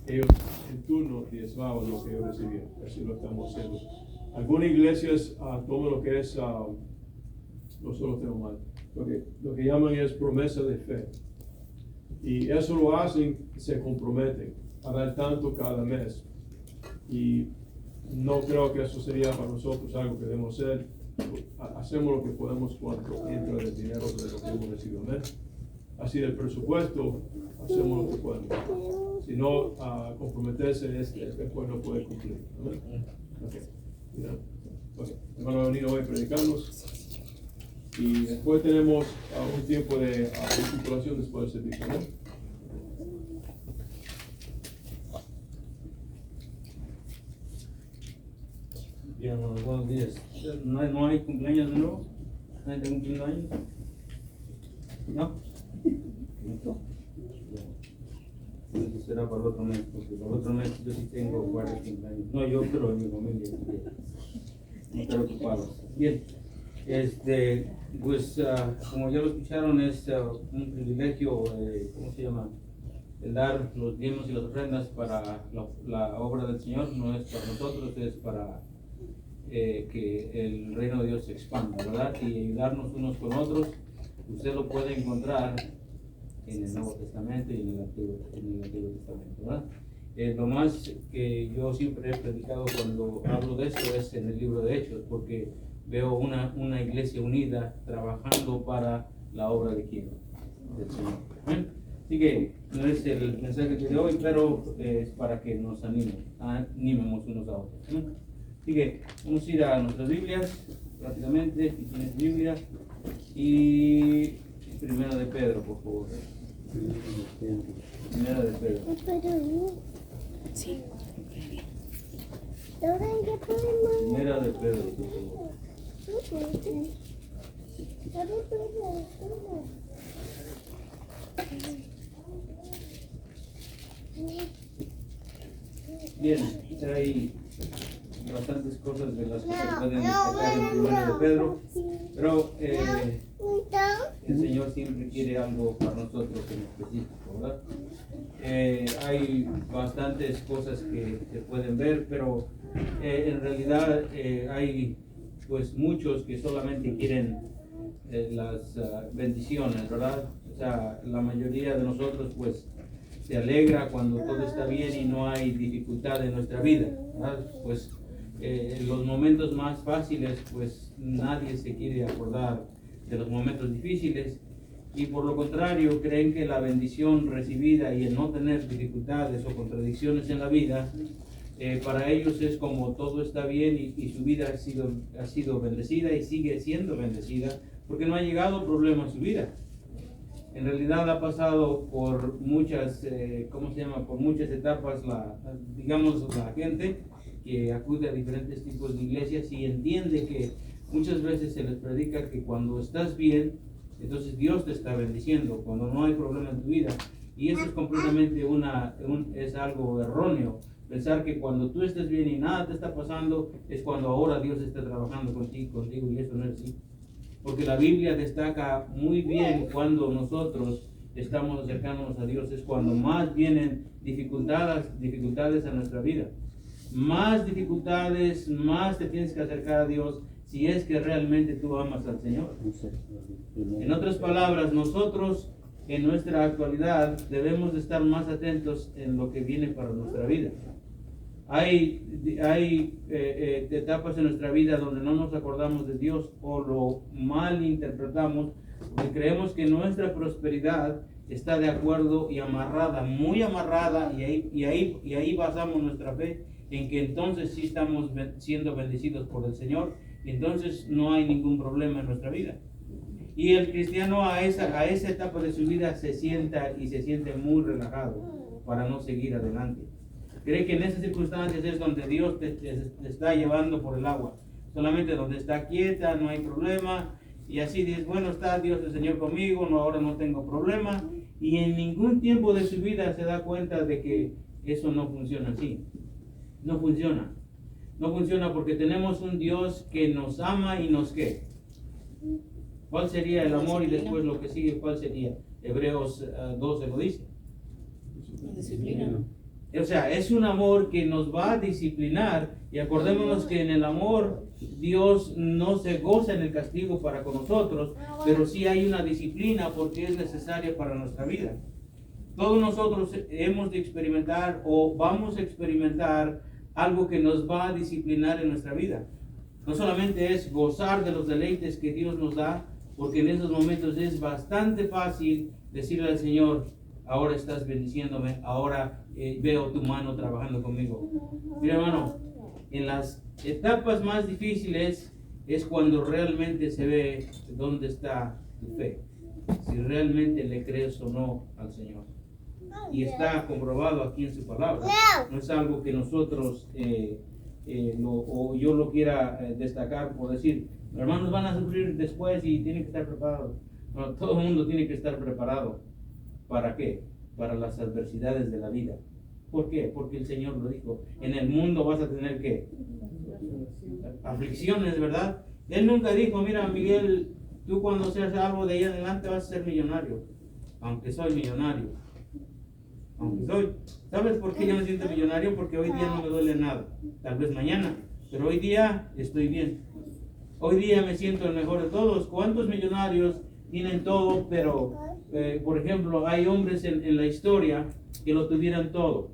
ellos en turno diezmaban lo que ellos recibían. Así lo estamos haciendo. Algunas iglesias toman lo que es, nosotros tenemos mal, lo que llaman es promesa de fe. Y eso lo hacen, se comprometen a dar tanto cada mes. Y no creo que eso sería para nosotros algo que debemos hacer. Hacemos lo que podemos cuando entra el dinero de lo que hemos recibido. Así del presupuesto, hacemos lo que podemos. Si no, comprometerse después no puede cumplir. Okay. Van a venir hoy a predicarnos. Y después tenemos un tiempo de articulación después del servicio, ¿no? Bien, buenos días. ¿No hay cumpleaños de nuevo? ¿Nadie está cumpliendo años? ¿No? Eso será para el otro mes, porque para el otro mes yo sí tengo varios cumpleaños. No yo, pero en mi familia. No estoy ocupado. Bien. Pues como ya lo escucharon, es un privilegio, ¿cómo se llama? El dar los diezmos y las ofrendas para la obra del Señor. No es para nosotros, es para que el reino de Dios se expanda, ¿verdad? Y ayudarnos unos con otros. Usted lo puede encontrar en el Nuevo Testamento y en el Antiguo Testamento, ¿verdad? Lo más que yo siempre he predicado cuando hablo de esto es en el libro de Hechos, porque veo una iglesia unida trabajando para la obra de quién, del Señor. Así que no es el mensaje de hoy, pero es para que nos animemos unos a otros. Así que vamos a ir a nuestras Biblias rápidamente, si tienes Biblia, y Primera de Pedro, por favor. Primera de Pedro. Sí. Primera de Pedro, por favor. Bien, hay bastantes cosas de las que se pueden destacar en Primera de Pedro, pero el Señor siempre quiere algo para nosotros en específico, ¿verdad? Hay bastantes cosas que se pueden ver, pero en realidad hay pues muchos que solamente quieren las bendiciones, ¿verdad? O sea, la mayoría de nosotros pues se alegra cuando todo está bien y no hay dificultad en nuestra vida, ¿verdad? Pues en los momentos más fáciles pues nadie se quiere acordar de los momentos difíciles, y por lo contrario creen que la bendición recibida y el no tener dificultades o contradicciones en la vida, para ellos es como todo está bien y su vida ha sido bendecida y sigue siendo bendecida porque no ha llegado problema a su vida. En realidad ha pasado por muchas, por muchas etapas la gente que acude a diferentes tipos de iglesias y entiende que muchas veces se les predica que cuando estás bien, entonces Dios te está bendiciendo, cuando no hay problema en tu vida. Y eso es completamente es algo erróneo. Pensar que cuando tú estés bien y nada te está pasando, es cuando ahora Dios está trabajando contigo, y eso no es así. Porque la Biblia destaca muy bien cuando nosotros estamos acercándonos a Dios, es cuando más vienen dificultades a nuestra vida. Más dificultades, más te tienes que acercar a Dios si es que realmente tú amas al Señor. En otras palabras, nosotros en nuestra actualidad debemos de estar más atentos en lo que viene para nuestra vida. Hay etapas en nuestra vida donde no nos acordamos de Dios o lo mal interpretamos, porque creemos que nuestra prosperidad está de acuerdo y amarrada, muy amarrada, y ahí basamos nuestra fe en que entonces sí estamos siendo bendecidos por el Señor, y entonces no hay ningún problema en nuestra vida. Y el cristiano a esa etapa de su vida se siente muy relajado para no seguir adelante. Cree que en esas circunstancias es donde Dios te está llevando por el agua. Solamente donde está quieta, no hay problema. Y así dices, bueno, está Dios el Señor conmigo, no, ahora no tengo problema. Y en ningún tiempo de su vida se da cuenta de que eso no funciona así. No funciona. No funciona porque tenemos un Dios que nos ama y nos ¿qué? ¿Cuál sería el amor y después lo que sigue? ¿Cuál sería? Hebreos 12 lo dice. Disciplina. O sea, es un amor que nos va a disciplinar, y acordémonos que en el amor Dios no se goza en el castigo para con nosotros, pero sí hay una disciplina porque es necesaria para nuestra vida. Todos nosotros hemos de experimentar o vamos a experimentar algo que nos va a disciplinar en nuestra vida. No solamente es gozar de los deleites que Dios nos da, porque en esos momentos es bastante fácil decirle al Señor: ahora estás bendiciéndome, ahora veo tu mano trabajando conmigo. Mira, hermano, en las etapas más difíciles es cuando realmente se ve dónde está tu fe, si realmente le crees o no al Señor. Y está comprobado aquí en su palabra. No es algo que nosotros o yo lo quiera destacar por decir, los hermanos van a sufrir después y tienen que estar preparados. No, todo el mundo tiene que estar preparado. ¿Para qué? Para las adversidades de la vida. ¿Por qué? Porque el Señor lo dijo. En el mundo vas a tener ¿qué? Aflicciones, ¿verdad? Él nunca dijo: mira, Miguel, tú cuando seas algo de ahí en adelante vas a ser millonario. Aunque soy millonario. Aunque soy. ¿Sabes por qué yo me siento millonario? Porque hoy día no me duele nada. Tal vez mañana. Pero hoy día estoy bien. Hoy día me siento el mejor de todos. ¿Cuántos millonarios tienen todo? Pero, por ejemplo, hay hombres en la historia que lo tuvieran todo.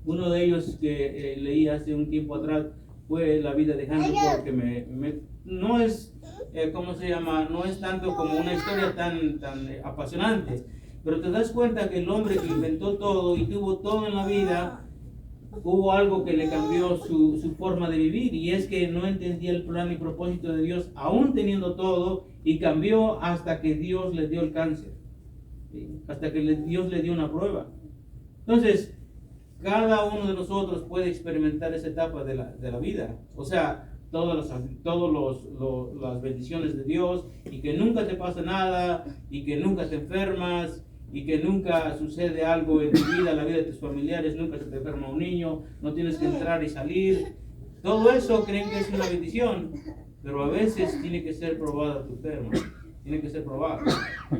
Uno de ellos que leí hace un tiempo atrás fue la vida de Henry Ford, que no es, ¿cómo se llama? No es tanto como una historia tan apasionante, pero te das cuenta que el hombre que inventó todo y tuvo todo en la vida, hubo algo que le cambió su forma de vivir, y es que no entendía el plan y propósito de Dios, aún teniendo todo, y cambió hasta que Dios le dio el cáncer, ¿sí? Hasta que Dios le dio una prueba. Entonces, cada uno de nosotros puede experimentar esa etapa de la vida. O sea, todas las bendiciones de Dios, y que nunca te pasa nada, y que nunca te enfermas, y que nunca sucede algo en tu vida, en la vida de tus familiares, nunca se te enferma un niño, no tienes que entrar y salir. Todo eso creen que es una bendición, pero a veces tiene que ser probada tu fe, hermano. Tiene que ser probada.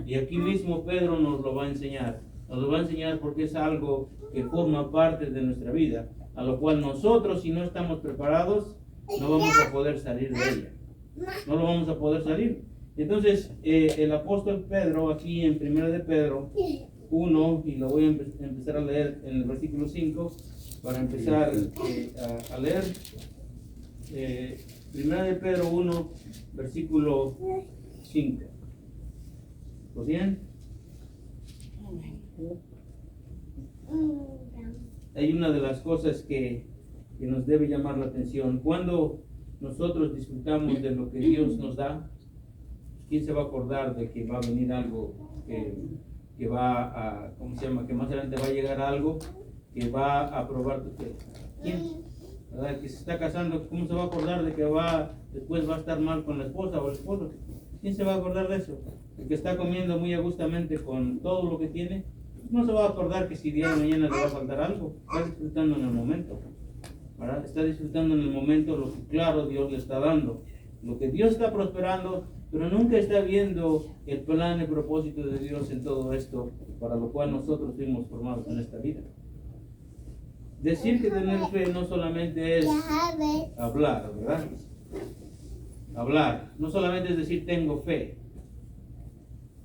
Y aquí mismo Pedro nos lo va a enseñar. Nos lo va a enseñar porque es algo que forma parte de nuestra vida, a lo cual nosotros, si no estamos preparados, no vamos a poder salir de ella. No lo vamos a poder salir. Entonces, el apóstol Pedro, aquí en 1 de Pedro 1, y lo voy a empezar a leer en el versículo 5, para empezar a leer. 1 de Pedro 1, versículo 5. ¿Lo bien? Hay una de las cosas que nos debe llamar la atención. Cuando nosotros disfrutamos de lo que Dios nos da, ¿quién se va a acordar de que va a venir algo que va a, ¿cómo se llama? Que más adelante va a llegar algo que va a probar tu fe. ¿Quién? ¿Verdad? El que se está casando, ¿cómo se va a acordar de que después va a estar mal con la esposa o el esposo? ¿Quién se va a acordar de eso? El que está comiendo muy agustamente con todo lo que tiene, no se va a acordar que si día de mañana le va a faltar algo. Está disfrutando en el momento, ¿verdad? Está disfrutando en el momento lo que claro Dios le está dando, lo que Dios está prosperando, pero nunca está viendo el plan y propósito de Dios en todo esto, para lo cual nosotros fuimos formados en esta vida. Decir que tener fe no solamente es hablar, ¿verdad? Hablar, no solamente es decir tengo fe,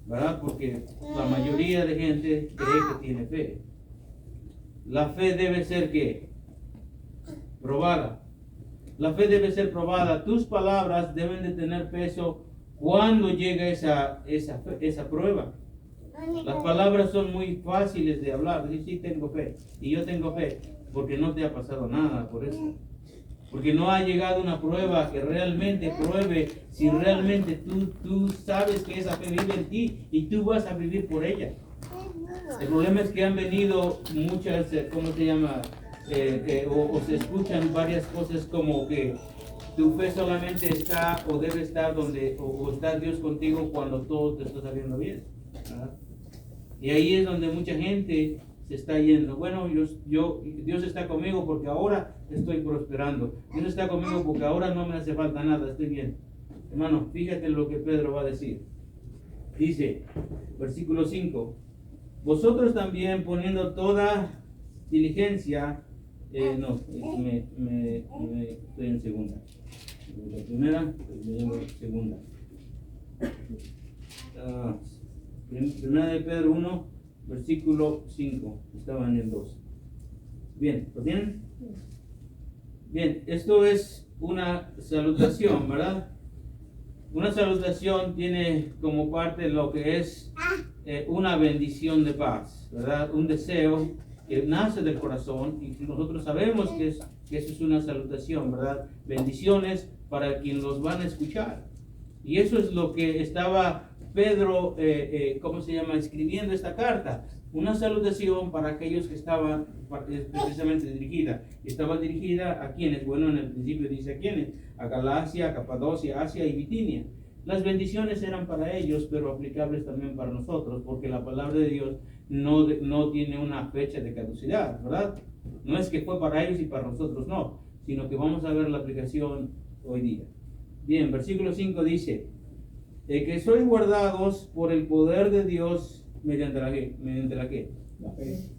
¿verdad? Porque la mayoría de gente cree que tiene fe. La fe debe ser ¿qué? Probada. La fe debe ser probada. Tus palabras deben de tener peso cuando llega esa prueba. Las palabras son muy fáciles de hablar, decir sí tengo fe, y yo tengo fe, porque no te ha pasado nada por eso. Porque no ha llegado una prueba que realmente pruebe si realmente tú sabes que esa fe vive en ti y tú vas a vivir por ella. El problema es que han venido muchas, ¿cómo se llama? O se escuchan varias cosas como que tu fe solamente está o debe estar donde, o está Dios contigo cuando todo te está saliendo bien, ¿verdad? Y ahí es donde mucha gente se está yendo. Bueno, Dios está conmigo porque ahora estoy prosperando. Dios está conmigo porque ahora no me hace falta nada, estoy bien. Hermano, fíjate lo que Pedro va a decir. Dice, versículo 5, vosotros también poniendo toda diligencia, no, estoy en segunda. La primera, segunda. Primera de Pedro 1, versículo 5. Estaba en el 2. Bien, ¿lo tienen? Bien, esto es una salutación, ¿verdad? Una salutación tiene como parte lo que es una bendición de paz, ¿verdad? Un deseo que nace del corazón y nosotros sabemos que eso es una salutación, ¿verdad? Bendiciones para quien los van a escuchar. Y eso es lo que estaba Pedro, escribiendo esta carta. Una salutación para aquellos que estaban precisamente dirigida. Estaba dirigida a quienes, bueno, en el principio dice a quienes, a Galacia, Capadocia, Asia y Bitinia. Las bendiciones eran para ellos, pero aplicables también para nosotros, porque la palabra de Dios no tiene una fecha de caducidad, ¿verdad? No es que fue para ellos y para nosotros, no, sino que vamos a ver la aplicación hoy día. Bien, versículo 5 dice, que sois guardados por el poder de Dios mediante la ¿qué? La fe.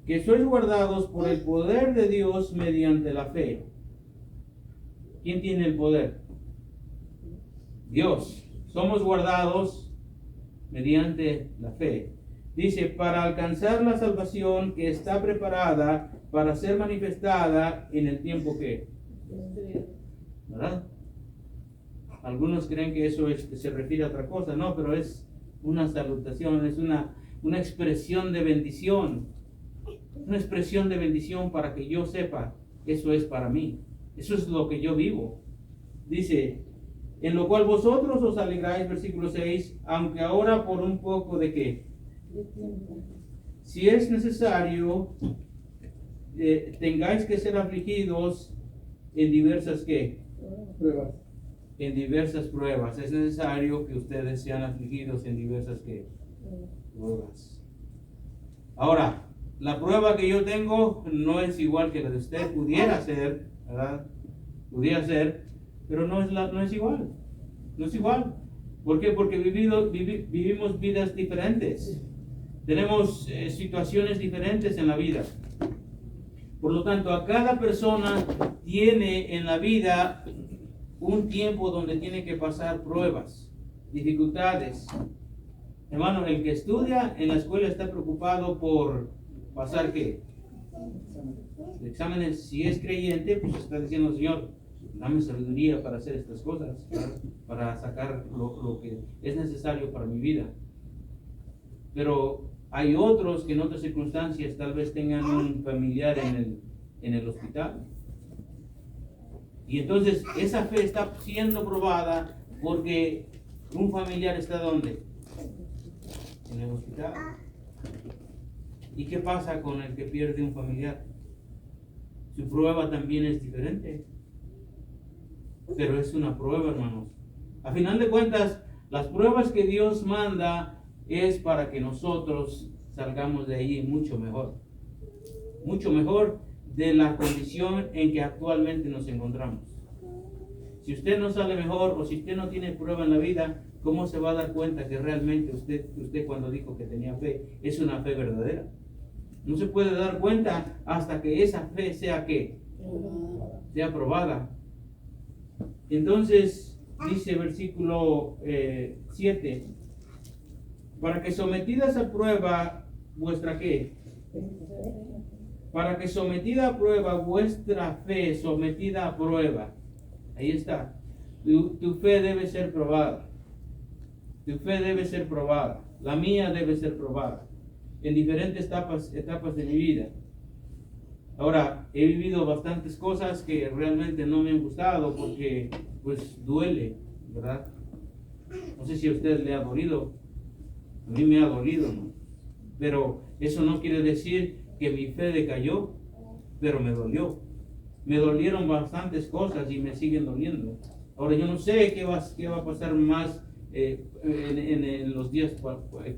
Que sois guardados por el poder de Dios mediante la fe. ¿Quién tiene el poder? Dios. Somos guardados mediante la fe. Dice, para alcanzar la salvación que está preparada para ser manifestada en el tiempo que, ¿verdad? Algunos creen que eso se refiere a otra cosa. No, pero es una salutación, es una expresión de bendición. Una expresión de bendición para que yo sepa, eso es para mí. Eso es lo que yo vivo. Dice, en lo cual vosotros os alegráis, versículo 6, aunque ahora por un poco de qué. Si es necesario, tengáis que ser afligidos en diversas ¿qué? Pruebas. En diversas pruebas. Es necesario que ustedes sean afligidos en diversas ¿qué? Pruebas. Ahora, la prueba que yo tengo no es igual que la de usted. Pudiera ser, ¿verdad? Pudiera ser, pero no es igual. No es igual. ¿Por qué? Porque vivimos vidas diferentes. Tenemos situaciones diferentes en la vida. Por lo tanto, a cada persona tiene en la vida un tiempo donde tiene que pasar pruebas, dificultades. Hermano, el que estudia en la escuela está preocupado por pasar ¿qué? Exámenes. Si es creyente, pues está diciendo, Señor, dame sabiduría para hacer estas cosas, para sacar lo que es necesario para mi vida. Pero hay otros que en otras circunstancias tal vez tengan un familiar en el hospital. Y entonces esa fe está siendo probada porque un familiar está ¿dónde? En el hospital. ¿Y qué pasa con el que pierde un familiar? Su prueba también es diferente. Pero es una prueba, hermanos. A final de cuentas, las pruebas que Dios manda es para que nosotros salgamos de ahí mucho mejor de la condición en que actualmente nos encontramos. Si usted no sale mejor o si usted no tiene prueba en la vida, ¿cómo se va a dar cuenta que realmente usted cuando dijo que tenía fe es una fe verdadera? No se puede dar cuenta hasta que esa fe sea ¿qué? Sea probada. Entonces dice versículo 7, para que sometidas a prueba vuestra ¿qué? Para que sometida a prueba vuestra fe, sometida a prueba. Ahí está. Tu fe debe ser probada. Tu fe debe ser probada. La mía debe ser probada. En diferentes etapas de mi vida. Ahora, he vivido bastantes cosas que realmente no me han gustado porque pues duele, ¿verdad? No sé si a usted le ha dolido. A mí me ha dolido, ¿no? Pero eso no quiere decir que mi fe decayó, pero me dolió. Me dolieron bastantes cosas y me siguen doliendo. Ahora yo no sé qué va a pasar más en los días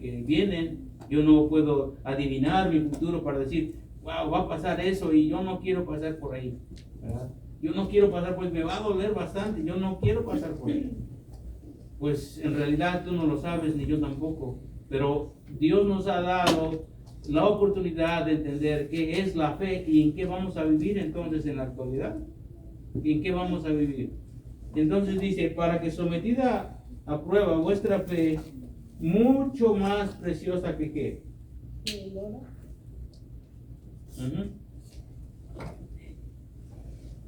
que vienen. Yo no puedo adivinar mi futuro para decir, wow, va a pasar eso y yo no quiero pasar por ahí, ¿verdad? Yo no quiero pasar, pues me va a doler bastante, yo no quiero pasar por ahí. Pues en realidad tú no lo sabes, ni yo tampoco. Pero Dios nos ha dado la oportunidad de entender qué es la fe y en qué vamos a vivir entonces en la actualidad. ¿Y en qué vamos a vivir? Entonces dice, para que sometida a prueba vuestra fe, mucho más preciosa que qué.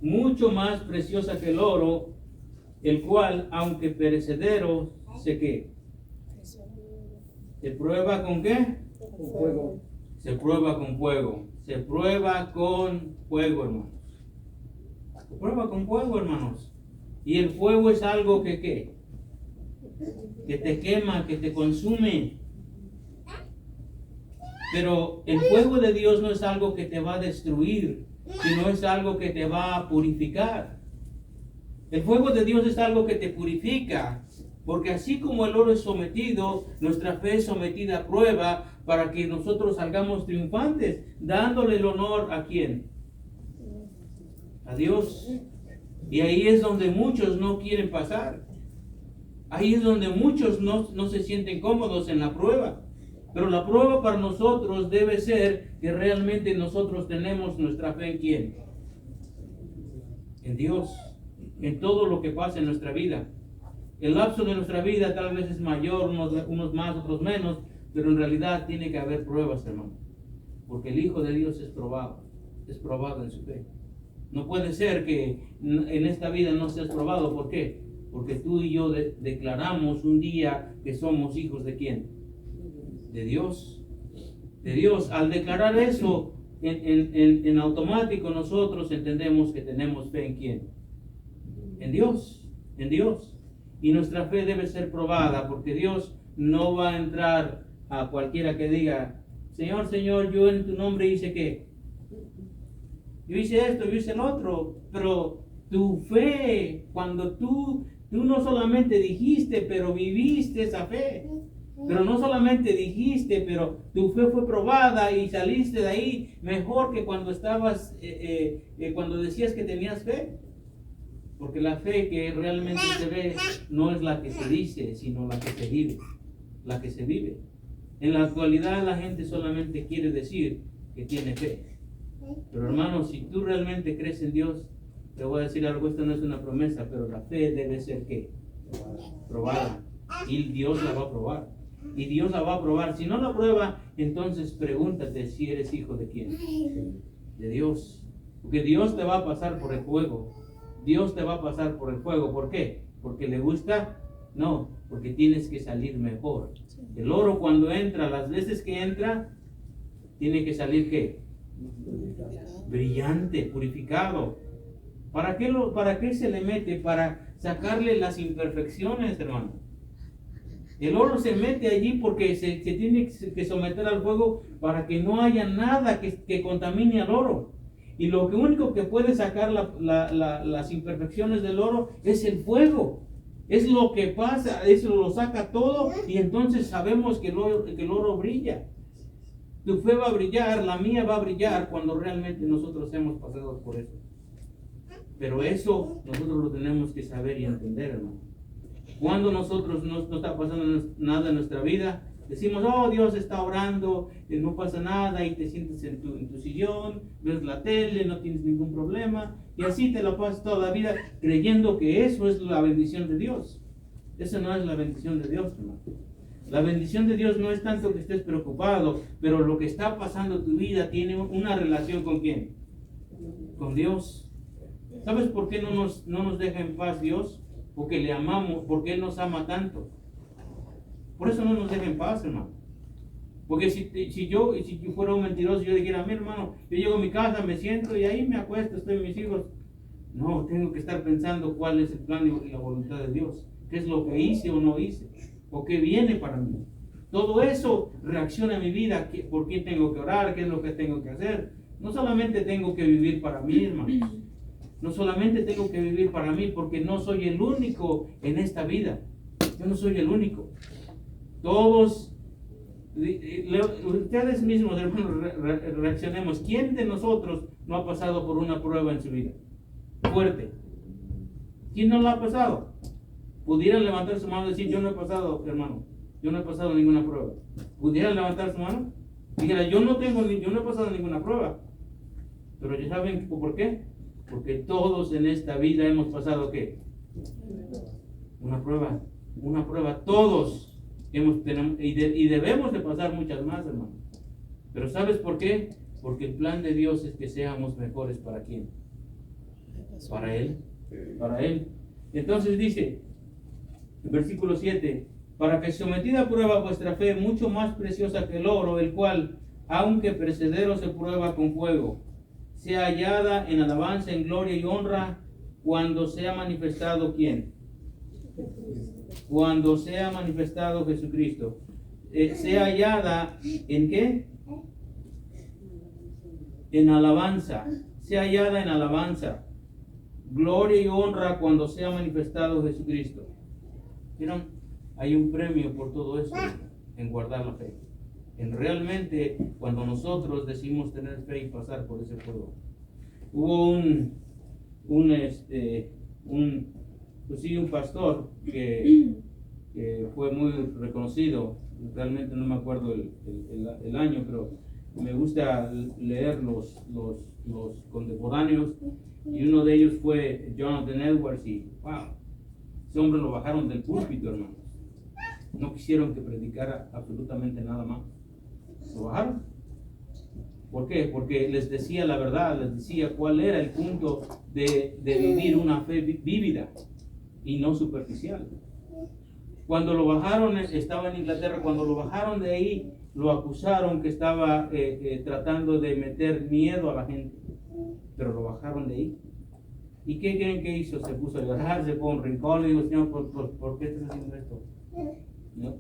Mucho más preciosa que el oro, el cual, aunque perecedero, ¿se qué? ¿Se prueba con qué? Con fuego. Se prueba con fuego. Se prueba con fuego, hermanos. Se prueba con fuego, hermanos. Y el fuego es algo que ¿qué? Que te quema, que te consume. Pero el fuego de Dios no es algo que te va a destruir, sino es algo que te va a purificar. El fuego de Dios es algo que te purifica, porque así como el oro es sometido, nuestra fe es sometida a prueba para que nosotros salgamos triunfantes, dándole el honor ¿a quién? A Dios. Y ahí es donde muchos no quieren pasar. Ahí es donde muchos no se sienten cómodos en la prueba. Pero la prueba para nosotros debe ser que realmente nosotros tenemos nuestra fe ¿en quién? En Dios. En todo lo que pasa en nuestra vida. El lapso de nuestra vida tal vez es mayor, unos más, otros menos, pero en realidad tiene que haber pruebas, hermano. Porque el Hijo de Dios es probado en su fe. No puede ser que en esta vida no seas probado. ¿Por qué? Porque tú y yo declaramos un día que somos hijos ¿de quién? De Dios. De Dios. Al declarar eso, en automático nosotros entendemos que tenemos fe ¿en quién? En Dios. En Dios. Y nuestra fe debe ser probada, porque Dios no va a entrar a cualquiera que diga, Señor, Señor, yo en tu nombre hice ¿qué? Yo hice esto, yo hice el otro. Pero tu fe, cuando tú no solamente dijiste, pero viviste esa fe. Pero no solamente dijiste, pero tu fe fue probada y saliste de ahí mejor que cuando estabas, cuando decías que tenías fe. Porque la fe que realmente se ve no es la que se dice, sino la que se vive. La que se vive. En la actualidad la gente solamente quiere decir que tiene fe. Pero hermano, si tú realmente crees en Dios, te voy a decir algo, esto no es una promesa, pero la fe debe ser ¿qué? Probada. Y Dios la va a probar. Y Dios la va a probar. Si no la prueba, entonces pregúntate si eres hijo de quién. De Dios. Porque Dios te va a pasar por el fuego. Dios te va a pasar por el fuego. ¿Por qué? ¿Porque le gusta? No, porque tienes que salir mejor. El oro cuando entra, las veces que entra, tiene que salir ¿qué? Brillante, purificado. ¿Para qué se le mete? Para sacarle las imperfecciones, hermano. El oro se mete allí porque se tiene que someter al fuego para que no haya nada que contamine al oro. Y lo único que puede sacar las imperfecciones del oro es el fuego. Es lo que pasa, eso lo saca todo y entonces sabemos que el oro brilla. Tu fe va a brillar, la mía va a brillar cuando realmente nosotros hemos pasado por eso. Pero eso nosotros lo tenemos que saber y entender, hermano. Cuando nosotros no está pasando nada en nuestra vida, decimos, oh, Dios está orando, no pasa nada, y te sientes en tu sillón, ves la tele, no tienes ningún problema, y así te la pasas toda la vida creyendo que eso es la bendición de Dios. Esa no es la bendición de Dios, hermano. La bendición de Dios no es tanto que estés preocupado, pero lo que está pasando en tu vida tiene una relación ¿con quién? Con Dios. ¿Sabes por qué no nos deja en paz Dios? Porque le amamos, porque Él nos ama tanto. Por eso no nos deja en paz, hermano. Porque si yo fuera un mentiroso, yo dijera, mi hermano, yo llego a mi casa, me siento y ahí me acuesto, estoy con mis hijos. No, tengo que estar pensando cuál es el plan y la voluntad de Dios. ¿Qué es lo que hice o no hice? ¿O qué viene para mí? Todo eso reacciona a mi vida. ¿Por quién tengo que orar? ¿Qué es lo que tengo que hacer? No solamente tengo que vivir para mí, hermanos. No solamente tengo que vivir para mí, porque no soy el único en esta vida. Yo no soy el único. Todos, ustedes mismos, hermanos, reaccionemos. ¿Quién de nosotros no ha pasado por una prueba en su vida? Fuerte. ¿Quién no lo ha pasado? ¿Pudieran levantar su mano y decir, yo no he pasado, hermano? Yo no he pasado ninguna prueba. ¿Pudieran levantar su mano? Dijera, yo no he pasado ninguna prueba. Pero ya saben por qué. Porque todos en esta vida hemos pasado ¿qué? Una prueba, todos tenemos, y debemos de pasar muchas más, hermano. Pero ¿sabes por qué? Porque el plan de Dios es que seamos mejores. ¿Para quién? Para Él. Entonces dice, en versículo 7, para que sometida a prueba vuestra fe, mucho más preciosa que el oro, el cual, aunque perecedero se prueba con fuego, sea hallada en alabanza, en gloria y honra, cuando sea manifestado ¿quién? Cuando sea manifestado Jesucristo. Sea hallada ¿en qué? En alabanza. Sea hallada en alabanza, gloria y honra cuando sea manifestado Jesucristo. ¿Vieron? Hay un premio por todo eso, en guardar la fe. En realmente, cuando nosotros decidimos tener fe y pasar por ese fuego. Hubo un pastor que fue muy reconocido. Realmente no me acuerdo el año, pero me gusta leer los contemporáneos, y uno de ellos fue Jonathan Edwards, y wow, ese hombre lo bajaron del púlpito, hermanos. No quisieron que predicara absolutamente nada más. Lo bajaron. ¿Por qué? Porque les decía la verdad, les decía cuál era el punto de vivir una fe vívida y no superficial. Cuando lo bajaron, estaba en Inglaterra, cuando lo bajaron de ahí, lo acusaron que estaba tratando de meter miedo a la gente, pero lo bajaron de ahí. ¿Y qué creen que hizo? Se puso a llorar, se fue a un rincón y dijo, Señor, ¿por qué estás haciendo esto? ¿No?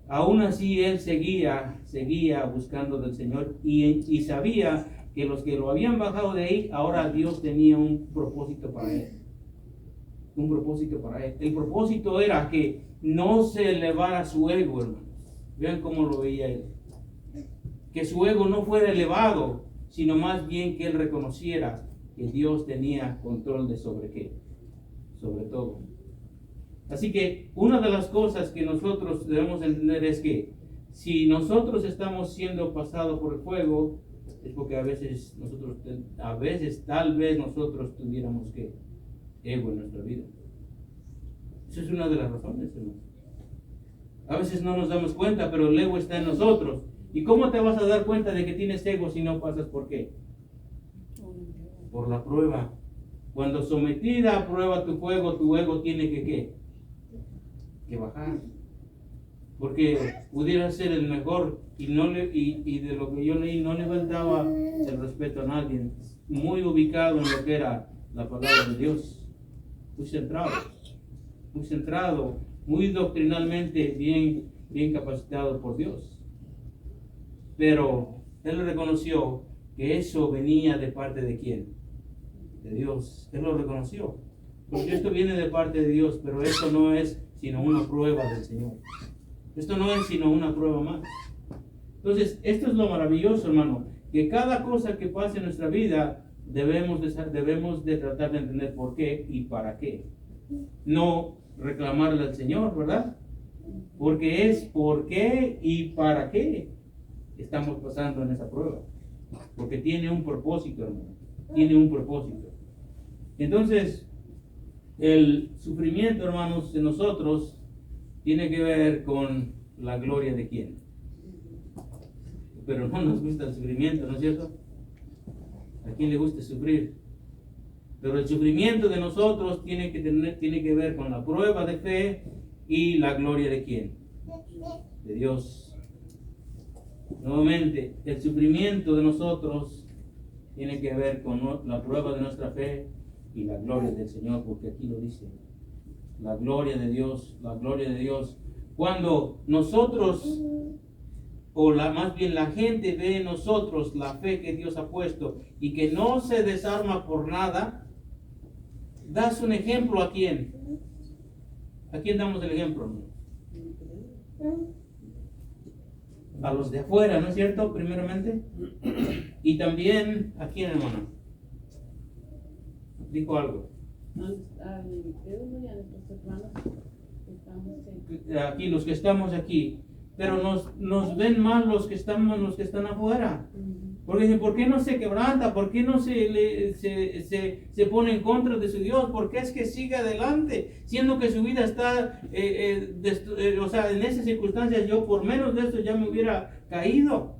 Aún así él seguía buscando del Señor, y sabía que los que lo habían bajado de ahí, ahora Dios tenía un propósito para él. Un propósito para él. El propósito era que no se elevara su ego, hermanos. Vean cómo lo veía él. Que su ego no fuera elevado, sino más bien que él reconociera que Dios tenía control de sobre qué, sobre todo. Así que una de las cosas que nosotros debemos entender es que si nosotros estamos siendo pasados por el fuego, es porque tal vez nosotros tuviéramos que ego en nuestra vida. Esa es una de las razones, hermano. A veces no nos damos cuenta, pero el ego está en nosotros. ¿Y cómo te vas a dar cuenta de que tienes ego si no pasas por qué? Por la prueba. Cuando sometida a prueba tu fuego, tu ego tiene que ¿qué? Que bajar. Porque pudiera ser el mejor y de lo que yo leí no le faltaba el respeto a nadie. Muy ubicado en lo que era la palabra de Dios. Muy centrado, muy doctrinalmente bien capacitado por Dios. Pero él reconoció que eso venía de parte de ¿quién? De Dios. Él lo reconoció. Porque esto viene de parte de Dios, pero esto no es sino una prueba del Señor. Esto no es sino una prueba más. Entonces, esto es lo maravilloso, hermano, que cada cosa que pase en nuestra vida debemos de tratar de entender por qué y para qué. No reclamarle al Señor, ¿verdad? Porque es por qué y para qué estamos pasando en esa prueba. Porque tiene un propósito, hermano. Tiene un propósito. Entonces, el sufrimiento, hermanos, de nosotros tiene que ver con la gloria de quién. Pero no nos gusta el sufrimiento, ¿no es cierto? ¿A quién le gusta sufrir? Pero el sufrimiento de nosotros tiene que ver con la prueba de fe y la gloria de quién. De Dios. Nuevamente, el sufrimiento de nosotros tiene que ver con la prueba de nuestra fe y la gloria del Señor, porque aquí lo dice. La gloria de Dios, la gloria de Dios. Cuando nosotros, más bien la gente ve en nosotros la fe que Dios ha puesto y que no se desarma por nada, das un ejemplo a quién. ¿A quién damos el ejemplo? A los de afuera, ¿no es cierto? Primeramente. Y también, ¿a quién, hermano? Dijo algo. Aquí, los que estamos aquí. pero nos ven mal los que están afuera. Porque dicen, ¿por qué no se quebranta? ¿Por qué no se pone en contra de su Dios? ¿Por qué es que sigue adelante? Siendo que su vida está, o sea, en esas circunstancias yo por menos de eso ya me hubiera caído.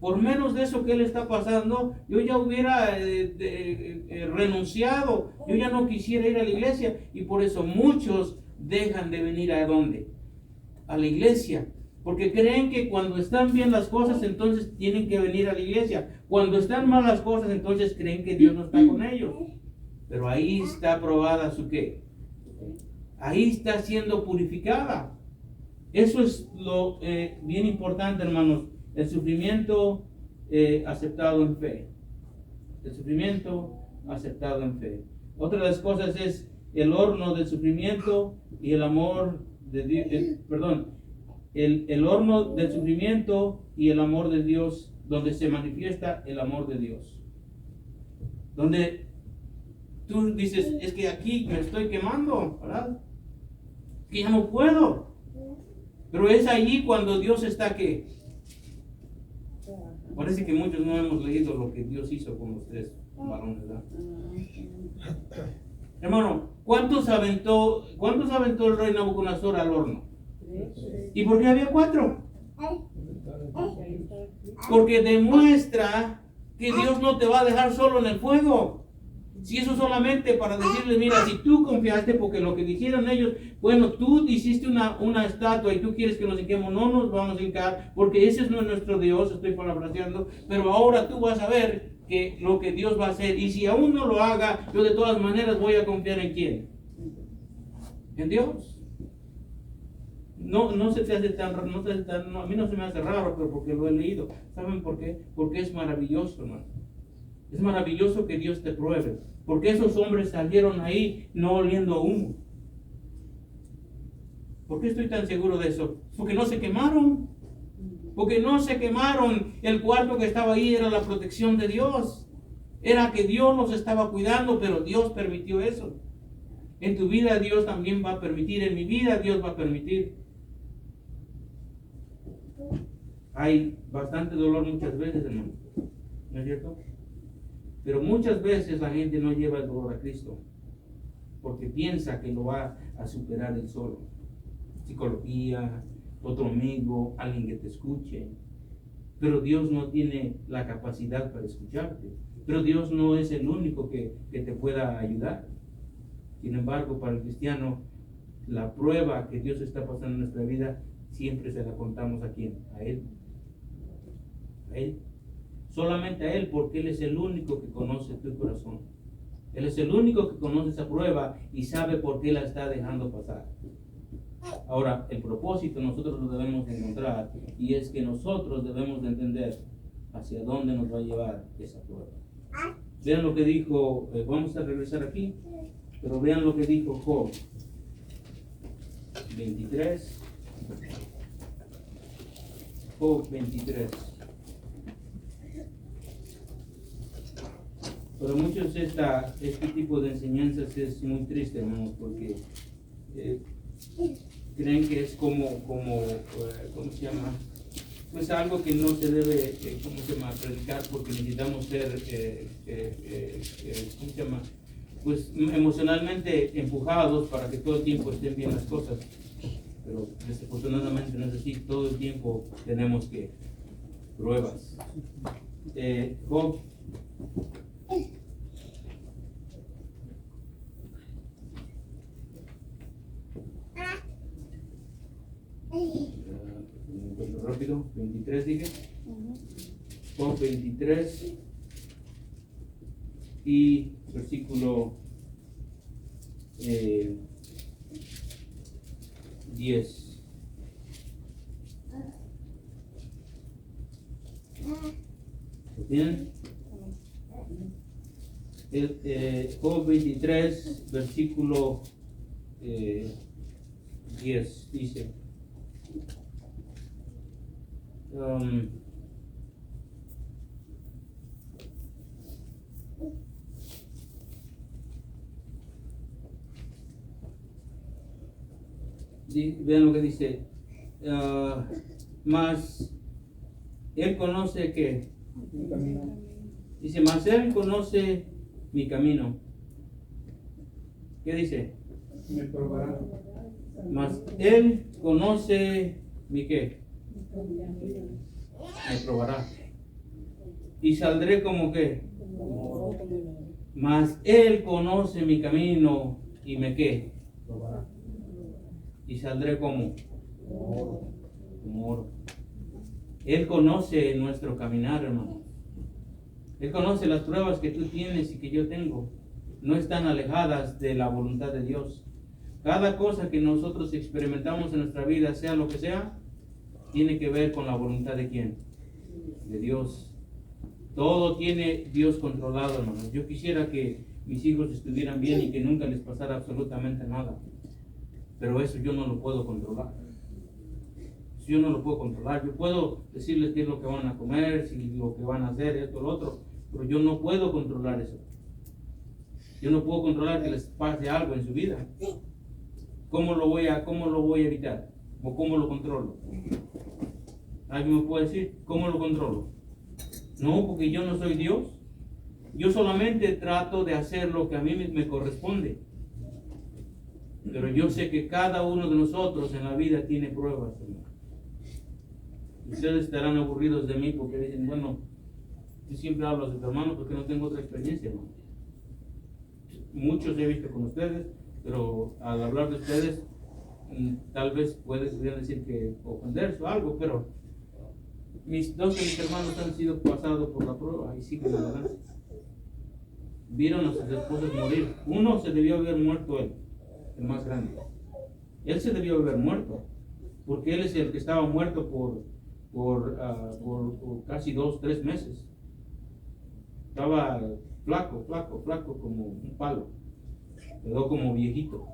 Por menos de eso que él está pasando, yo ya hubiera renunciado. Yo ya no quisiera ir a la iglesia. Y por eso muchos dejan de venir ¿a dónde? A la iglesia. Porque creen que cuando están bien las cosas, entonces tienen que venir a la iglesia. Cuando están mal las cosas, entonces creen que Dios no está con ellos. Pero ahí está probada su qué. Ahí está siendo purificada. Eso es lo bien importante, hermanos. El sufrimiento aceptado en fe. El sufrimiento aceptado en fe. Otra de las cosas es el horno del sufrimiento y el amor de Dios. El horno del sufrimiento y el amor de Dios, donde se manifiesta el amor de Dios. Donde tú dices, es que aquí me estoy quemando, ¿verdad? Que ya no puedo. Pero es allí cuando Dios está que parece que muchos no hemos leído lo que Dios hizo con los 3 varones, ¿verdad? Hermano, ¿cuántos aventó el rey Nabucodonosor al horno? ¿Y por qué había 4? Porque demuestra que Dios no te va a dejar solo en el fuego. Si eso solamente para decirles, mira, si tú confiaste, porque lo que dijeron ellos, bueno, tú hiciste una estatua y tú quieres que nos hinquemos, no nos vamos a hincar, porque ese no es nuestro Dios, estoy parafraseando, pero ahora tú vas a ver que lo que Dios va a hacer, y si aún no lo haga, yo de todas maneras voy a confiar en ¿quién? En Dios. No se te hace tan raro, a mí no se me hace raro, pero porque lo he leído. ¿Saben por qué? Porque es maravilloso, hermano. Es maravilloso que Dios te pruebe. Porque esos hombres salieron ahí no oliendo a humo. ¿Por qué estoy tan seguro de eso? Porque no se quemaron. Porque no se quemaron. El cuarto que estaba ahí era la protección de Dios. Era que Dios los estaba cuidando, pero Dios permitió eso. En tu vida Dios también va a permitir. En mi vida Dios va a permitir. Hay bastante dolor muchas veces, hermano. ¿No es cierto? Pero muchas veces la gente no lleva el dolor a Cristo porque piensa que lo va a superar él solo. Psicología, otro amigo, alguien que te escuche. Pero Dios no tiene la capacidad para escucharte. Pero Dios no es el único que te pueda ayudar. Sin embargo, para el cristiano, la prueba que Dios está pasando en nuestra vida siempre se la contamos a ¿quién? A Él. A Él. Solamente a Él, porque Él es el único que conoce tu corazón. Él es el único que conoce esa prueba y sabe por qué la está dejando pasar. Ahora, el propósito nosotros lo debemos encontrar, y es que nosotros debemos de entender hacia dónde nos va a llevar esa prueba. Vean lo que dijo, vamos a regresar aquí, pero vean lo que dijo Job 23. Job 23. Para muchos este tipo de enseñanzas es muy triste, hermanos, porque creen que es como ¿cómo se llama? Pues algo que no se debe, ¿cómo se llama? Predicar, porque necesitamos ser, ¿cómo se llama? Pues emocionalmente empujados para que todo el tiempo estén bien las cosas. Pero desafortunadamente no es así, todo el tiempo tenemos que pruebas. Job 23 dije. Job 23 y versículo 10. ¿Lo tienen? Job 23, versículo 10 dice: vean lo que dice. Mas Él conoce que, dice, mas Él conoce mi camino. ¿Qué dice? Me probará. Mas Él conoce mi qué. Me probará. Y saldré como qué. Mas Él conoce mi camino y me qué. Probará. Y saldré como oro. Él conoce nuestro caminar, hermano. Él conoce las pruebas que tú tienes y que yo tengo. No están alejadas de la voluntad de Dios. Cada cosa que nosotros experimentamos en nuestra vida, sea lo que sea, tiene que ver con la voluntad de ¿quién? De Dios. Todo tiene Dios controlado, hermanos. Yo quisiera que mis hijos estuvieran bien y que nunca les pasara absolutamente nada. Pero eso yo no lo puedo controlar. Yo no lo puedo controlar. Yo puedo decirles qué es lo que van a comer, si lo que van a hacer, esto, lo otro. Pero yo no puedo controlar eso. Yo no puedo controlar que les pase algo en su vida. ¿Cómo lo voy a evitar? ¿O cómo lo controlo? ¿Alguien me puede decir cómo lo controlo? No, porque yo no soy Dios. Yo solamente trato de hacer lo que a mí me corresponde. Pero yo sé que cada uno de nosotros en la vida tiene pruebas, hermano. Ustedes estarán aburridos de mí porque dicen, bueno, tú siempre hablas de tu hermano porque no tengo otra experiencia, hermano. Muchos he visto con ustedes, pero al hablar de ustedes, tal vez pueden decir que ofenderse o algo, pero dos de mis hermanos han sido pasados por la prueba y siguen adelante. Vieron a sus esposas morir. Uno se debió haber muerto él, el más grande. Él se debió haber muerto, porque él es el que estaba muerto por casi 2-3 meses. Estaba flaco como un palo. Quedó como viejito,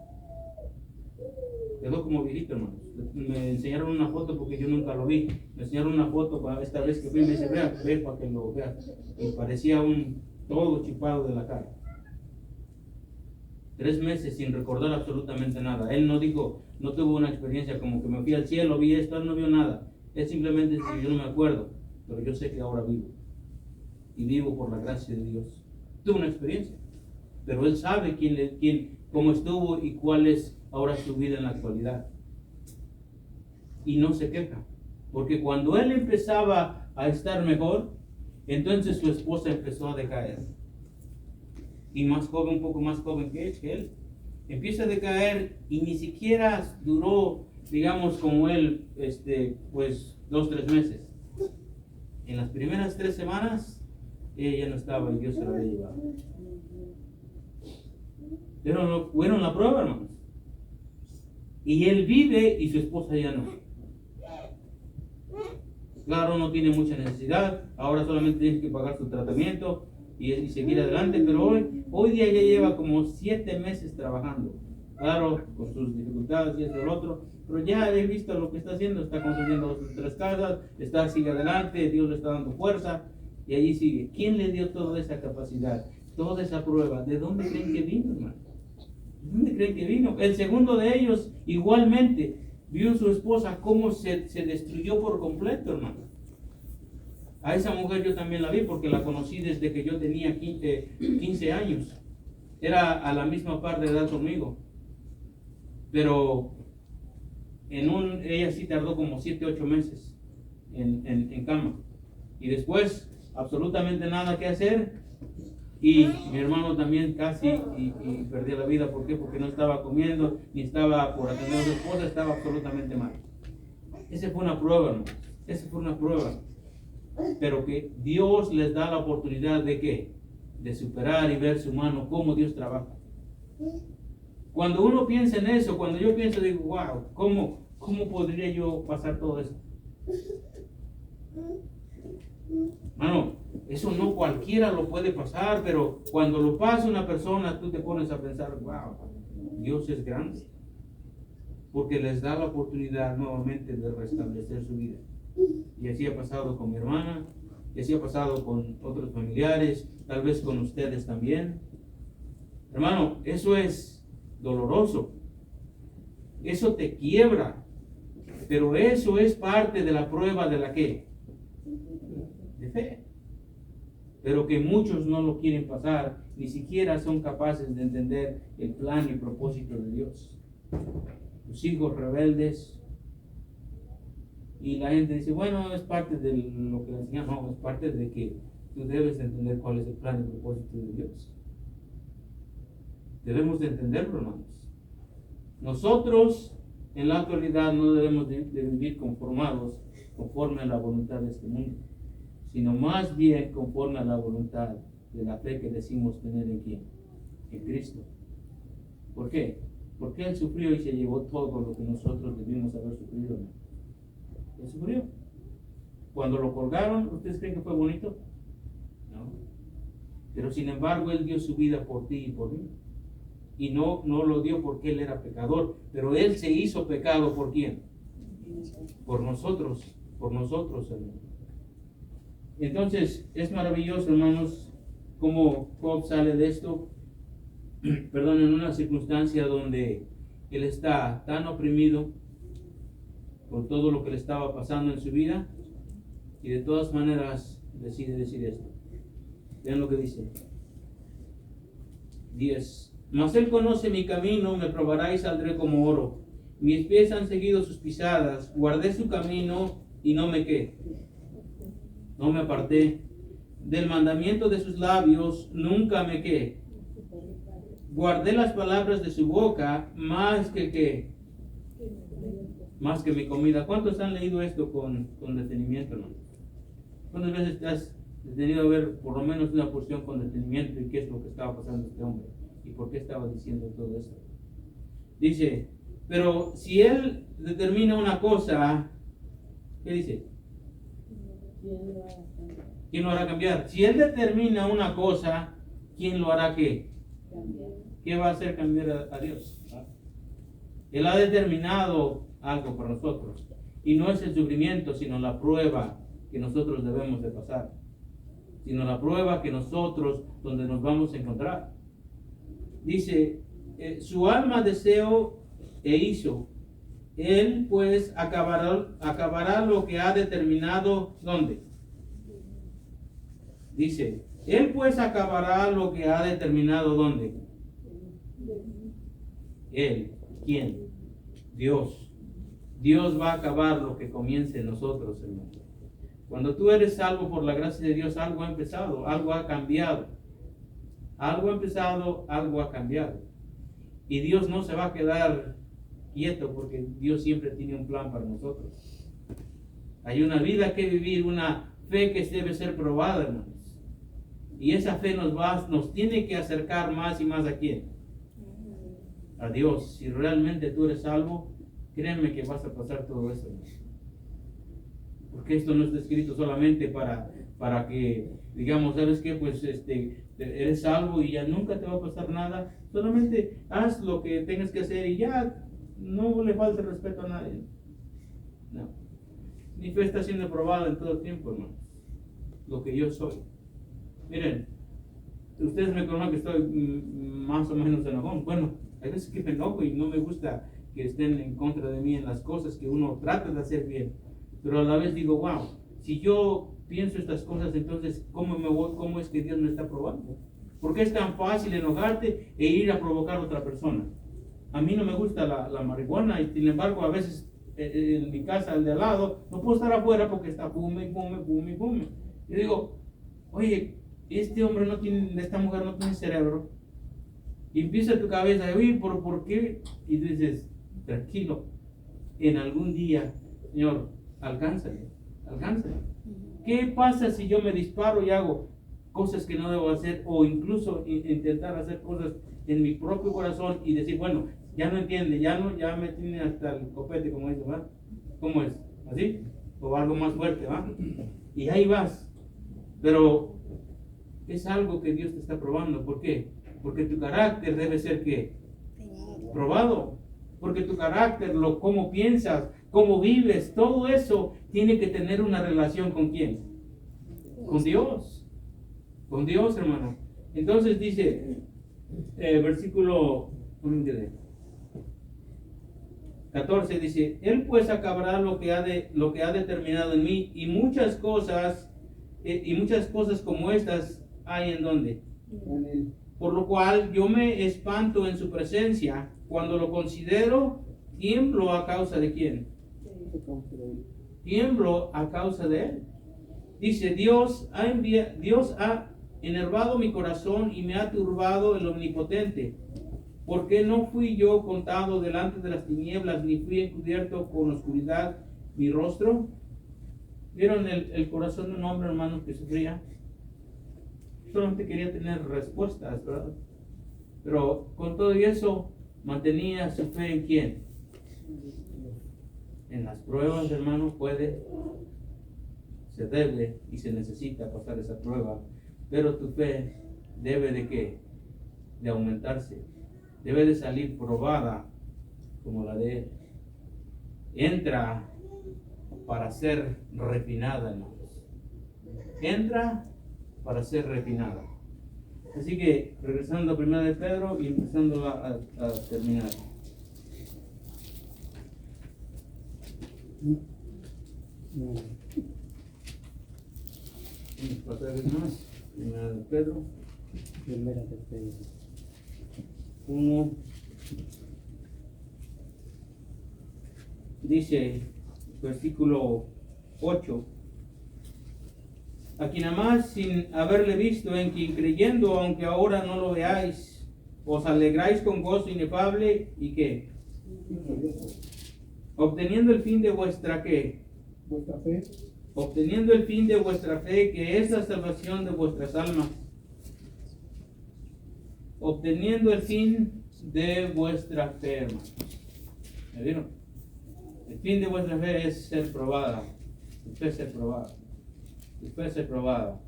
hermanos. Me enseñaron una foto porque yo nunca lo vi. Me enseñaron una foto para esta vez que fui y me dice, ve para que lo veas. Y parecía todo chipado de la cara. 3 meses sin recordar absolutamente nada. Él no dijo, no tuvo una experiencia como que me fui al cielo, vi esto, él no vio nada. Él simplemente dice, yo no me acuerdo, pero yo sé que ahora vivo. Y vivo por la gracia de Dios. Tuvo una experiencia, pero él sabe cómo estuvo y cuál es ahora su vida en la actualidad. Y no se queja, porque cuando él empezaba a estar mejor, entonces su esposa empezó a decaer. Y más joven, un poco más joven que él. Empieza a decaer y ni siquiera duró, digamos, como él, pues 2-3 meses. En las primeras 3 semanas, ella ya no estaba y Dios se la había llevado. Pero fueron la prueba, hermanos. Y él vive y su esposa ya no. Claro, no tiene mucha necesidad. Ahora solamente tiene que pagar su tratamiento y seguir adelante. Pero hoy día ya lleva como 7 meses trabajando. Claro, con sus dificultades y esto y lo otro. Pero ya he visto lo que está haciendo. Está construyendo sus 3 casas. Sigue adelante. Dios le está dando fuerza. Y allí sigue. ¿Quién le dio toda esa capacidad? Toda esa prueba. ¿De dónde creen que vino, hermano? ¿De dónde creen que vino? El segundo de ellos igualmente vio a su esposa cómo se destruyó por completo, hermano. A esa mujer yo también la vi porque la conocí desde que yo tenía 15 años. Era a la misma par de edad conmigo. Pero ella sí tardó como 7-8 meses en cama. Y después absolutamente nada que hacer. Y mi hermano también casi y perdió la vida. ¿Por qué? Porque no estaba comiendo, ni estaba por atender a su esposa, estaba absolutamente mal. Esa fue una prueba, hermano. Esa fue una prueba. Pero que Dios les da la oportunidad de ¿qué? De superar y ver su mano, cómo Dios trabaja. Cuando uno piensa en eso, cuando yo pienso, digo, wow, ¿cómo podría yo pasar todo eso? Mano, eso no cualquiera lo puede pasar, pero cuando lo pasa una persona, tú te pones a pensar, wow, Dios es grande. Porque les da la oportunidad nuevamente de restablecer su vida. Y así ha pasado con mi hermana, y así ha pasado con otros familiares, tal vez con ustedes también. Hermano, eso es doloroso. Eso te quiebra. Pero eso es parte de la prueba de la ¿qué? De fe. Pero que muchos no lo quieren pasar, ni siquiera son capaces de entender el plan y propósito de Dios. Los hijos rebeldes, y la gente dice, bueno, es parte de lo que le enseñan. No, es parte de que tú debes entender cuál es el plan y propósito de Dios. Debemos de entenderlo, hermanos. Nosotros en la actualidad no debemos de vivir conformados conforme a la voluntad de este mundo, sino más bien conforme a la voluntad de la fe que decimos tener en quién, en Cristo. ¿Por qué? Porque Él sufrió y se llevó todo lo que nosotros debimos haber sufrido. Él sufrió. Cuando lo colgaron, ¿ustedes creen que fue bonito? No. Pero sin embargo, Él dio su vida por ti y por mí. Y no lo dio porque Él era pecador, pero Él se hizo pecado ¿por quién? Por nosotros, hermanos. Entonces, es maravilloso, hermanos, cómo Job sale de esto, perdón, en una circunstancia donde él está tan oprimido por todo lo que le estaba pasando en su vida, y de todas maneras decide decir esto. Vean lo que dice. 10. Mas Él conoce mi camino, me probará y saldré como oro. Mis pies han seguido sus pisadas, guardé su camino y no me ¿qué? No me aparté. Del mandamiento de sus labios nunca me ¿qué? Guardé las palabras de su boca más que ¿qué? Más que mi comida. ¿Cuántos han leído esto con detenimiento, no? ¿Cuántas veces te has detenido a ver por lo menos una porción con detenimiento y qué es lo que estaba pasando este hombre? ¿Y por qué estaba diciendo todo esto? Dice, pero si Él determina una cosa, ¿qué dice? ¿Quién lo hará cambiar? Si Él determina una cosa, ¿quién lo hará qué? ¿Qué va a hacer cambiar a Dios? Él ha determinado algo para nosotros. Y no es el sufrimiento, sino la prueba que nosotros debemos de pasar. Sino la prueba que nosotros, donde nos vamos a encontrar. Dice, su alma deseó e hizo. Él pues acabará lo que ha determinado. ¿Dónde? Dice, Él pues acabará lo que ha determinado. ¿Dónde? Él. ¿Quién? Dios. Dios va a acabar lo que comience en nosotros, hermano. Cuando tú eres salvo por la gracia de Dios, algo ha empezado, algo ha cambiado. Algo ha empezado, algo ha cambiado. Y Dios no se va a quedar quieto porque Dios siempre tiene un plan para nosotros. Hay una vida que vivir, una fe que debe ser probada, hermanos. Y esa fe nos tiene que acercar más y más ¿a quién? A Dios. Si realmente tú eres salvo, créeme que vas a pasar todo eso. Porque esto no está escrito solamente para que digamos, ¿sabes qué? Pues eres salvo y ya nunca te va a pasar nada. Solamente haz lo que tengas que hacer y ya no le falte respeto a nadie. No. Mi fe está siendo probada en todo el tiempo, hermano. Lo que yo soy. Miren, ustedes me conocen que estoy más o menos enojón. Bueno, hay veces que me enojo y no me gusta que estén en contra de mí en las cosas que uno trata de hacer bien. Pero a la vez digo, wow, si yo pienso estas cosas, entonces, ¿cómo es que Dios me está probando? Porque es tan fácil enojarte e ir a provocar a otra persona. A mí no me gusta la marihuana y sin embargo a veces en mi casa, el de al lado, no puedo estar afuera porque está fume. Yo digo, oye, esta mujer no tiene cerebro. Y empieza tu cabeza, oye, ¿por qué? Y dices, tranquilo, en algún día, Señor, alcánzale. ¿Qué pasa si yo me disparo y hago cosas que no debo hacer o incluso intentar hacer cosas en mi propio corazón y decir, bueno, ya no entiende, ya me tiene hasta el copete, como dice, ¿verdad? ¿Cómo es? ¿Así? O algo más fuerte, ¿va? Y ahí vas. Pero es algo que Dios te está probando. ¿Por qué? Porque tu carácter debe ser ¿qué? Probado. Porque tu carácter, cómo piensas, cómo vives, todo eso tiene que tener una relación ¿con quién? Con Dios. Con Dios, hermano. Entonces dice, versículo, 14 dice, Él pues acabará lo que ha determinado en mí, y muchas cosas como estas hay en donde. Por lo cual yo me espanto en su presencia. Cuando lo considero, tiemblo a causa de quién. Tiemblo a causa de él. Dice, Dios ha enervado mi corazón y me ha turbado el omnipotente. ¿Por qué no fui yo contado delante de las tinieblas, ni fui encubierto con oscuridad mi rostro? ¿Vieron el corazón de un hombre, hermanos, que sufría? Solamente quería tener respuestas, ¿verdad? Pero con todo eso, mantenía su fe en quién. En las pruebas, hermano, se debe y se necesita pasar esa prueba. Pero tu fe debe de ¿qué? De aumentarse. Debe de salir probada como la de él. Entra para ser refinada, hermanos. Entra para ser refinada. Así que regresando a 1 de Pedro y empezando a terminar. Unos pasajes más. 1 de Pedro. 1 dice, versículo 8, a quien amás sin haberle visto, en quien creyendo, aunque ahora no lo veáis, os alegráis con gozo inefable, y ¿qué? Obteniendo el fin de vuestra ¿qué? Vuestra fe. Obteniendo el fin de vuestra fe, que es la salvación de vuestras almas. Obteniendo el fin de vuestra fe, hermanos. ¿Me vieron? El fin de vuestra fe es ser probada. Tu fe ser probada. Tu fe ser probada.